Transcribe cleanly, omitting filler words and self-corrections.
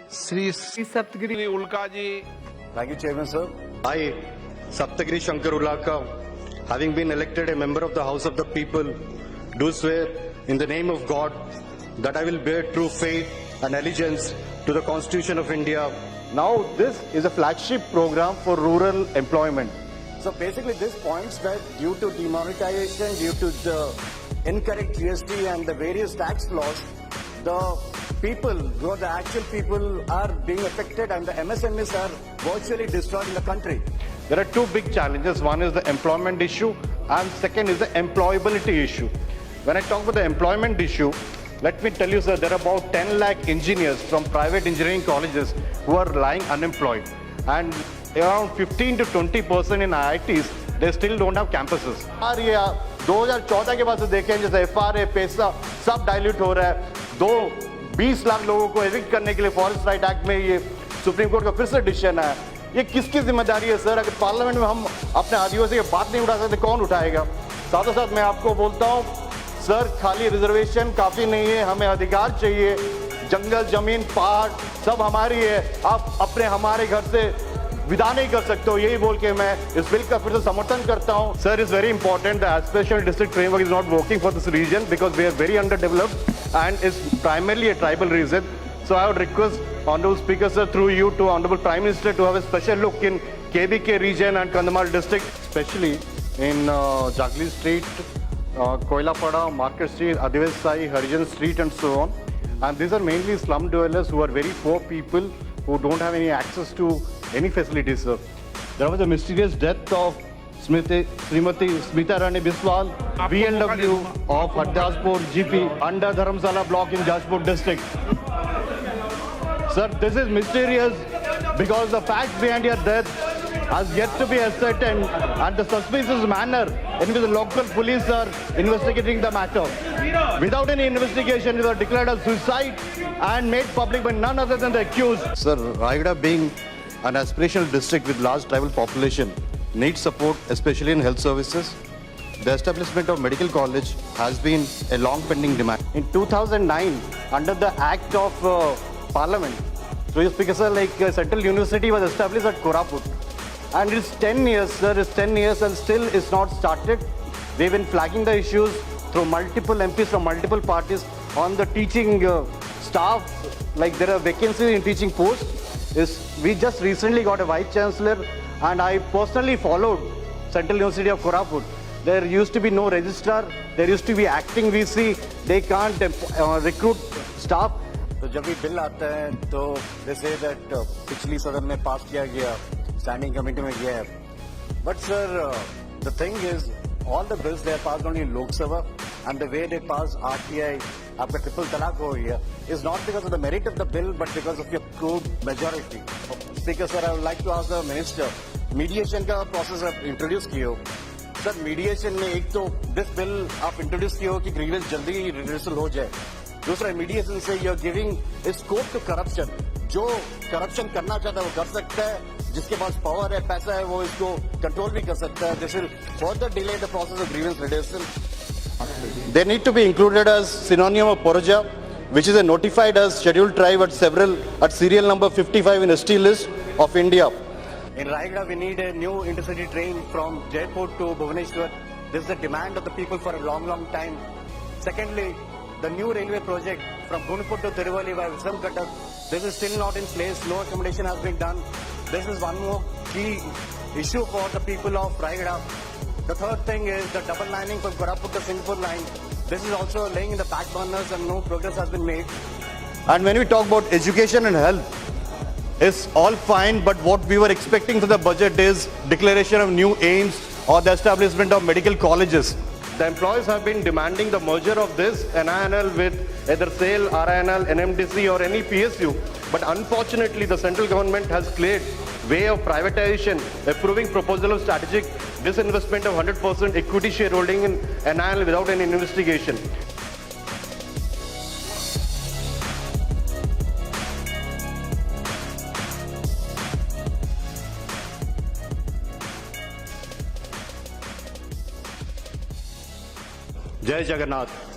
Sri Saptagiri Ulka ji. Thank you, Chairman, sir. I, Saptagiri Shankar Ulaka, having been elected a member of the House of the People, do swear in the name of God that I will bear true faith and allegiance to the Constitution of India. Now, this is a flagship program for rural employment. So basically this points that due to demonetization, due to the incorrect GST and the various tax laws, the people, the actual people are being affected and the MSMEs are virtually destroyed in the country. There are two big challenges. One is the employment issue and second is the employability issue. When I talk about the employment issue, let me tell you, sir, there are about 10 lakh engineers from private engineering colleges who are lying unemployed. And around 15 to 20% in IITs, they still don't have campuses. और ये 2014 के बाद से देखें जैसे FRA पैसा सब dilute हो रहा है. 20 लाख लोगों को एविक्ट करने के लिए फॉरेस्ट राइट एक्ट में ये सुप्रीम कोर्ट का फिर से डिसीजन है. ये किसकी जिम्मेदारी है सर? अगर पार्लियामेंट में हम अपने आदिवासी की बात नहीं उठा सकते, कौन उठाएगा? साथ ही साथ मैं आपको बोलता हूँ सर, खाली रिजर्वेशन काफी नहीं है, हमें अधिकार चाहिए. जंगल, जमीन, पहाड़ सब हमारी है. आप अपने हमारे घर से विदा नहीं कर सकते हो. यही बोल के मैं इस बिल का फिर से समर्थन करता हूं. Sir, is very important the aspirational district framework is not working for this region because we are very under developed and is primarily a tribal region. So I would request Honorable Speaker sir through you to Honorable Prime Minister to have a special look in KBK region and Kandhamal district, especially in Jagli Street, Koilapada, Market Street, Adivasi, Harijan Street and so on. And these are mainly slum dwellers who are very poor people who don't have any access to any facilities, sir. There was a mysterious death of Srimati Smita Rani Biswal, BNW of Hardaspur GP under Dharamsala block in Jajpur district. Sir, this is mysterious because the facts behind your death has yet to be ascertained and the suspicious manner in which the local police are investigating the matter. Without any investigation, it was declared as suicide and made public by none other than the accused. Sir, Rayagada being an aspirational district with large tribal population needs support, especially in health services. The establishment of medical college has been a long pending demand. In 2009, under the Act of Parliament, so Speaker sir, like Central University was established at Koraput. And it's 10 years, sir, it's 10 years and still it's not started. They've been flagging the issues through multiple MPs from multiple parties on the teaching staff, like there are vacancies in teaching posts. We just recently got a Vice Chancellor and I personally followed Central University of Koraput. There used to be no registrar, there used to be acting VC, they can't recruit staff. तो जब भी bill आता है तो they say that पिछली सदन में पास किया गया, स्टैंडिंग कमेटी में गया है. But sir, the thing is, all the bills they are passed only in Lok Sabha and the way they pass RTI, आपका ट्रिपल तलाक हो गया, is not because of the merit of the bill but because of your crude majority. Speaker sir, I would like to ask the minister, mediation का process आप introduce किए हो. Sir, mediation में एक तो this bill आप introduce किए हो कि grievance जल्दी reversal हो जाए. दूसरा मीडिएशन से you are giving scope to corruption. जो करप्शन करना चाहता है वो कर सकता है, जिसके पास पावर है, पैसा है, वो इसको कंट्रोल भी कर सकता है. This will further delay the process of grievance reduction. They need to be included as synonym of Poroja, which is a notified as scheduled tribe at serial number 55 in ST list of India. In Rayagada, we need a new intercity train from Jaipur to Bhubaneswar. This is the demand of the people for a long time. Secondly, the new railway project from Gunpur to Tiruvali by Visakhapatnam, this is still not in place. No accommodation has been done. This is one more key issue for the people of Rayagada. The third thing is the double lining from Koraput to Singapore line. This is also laying in the back burners and no progress has been made. And when we talk about education and health, it's all fine, but what we were expecting from the budget is declaration of new aims or the establishment of medical colleges. The employees have been demanding the merger of this NINL with either SAIL, RINL, NMDC or any PSU. But unfortunately, the central government has cleared way of privatization, approving proposal of strategic disinvestment of 100% equity shareholding in NINL without any investigation. Jai Jagannath.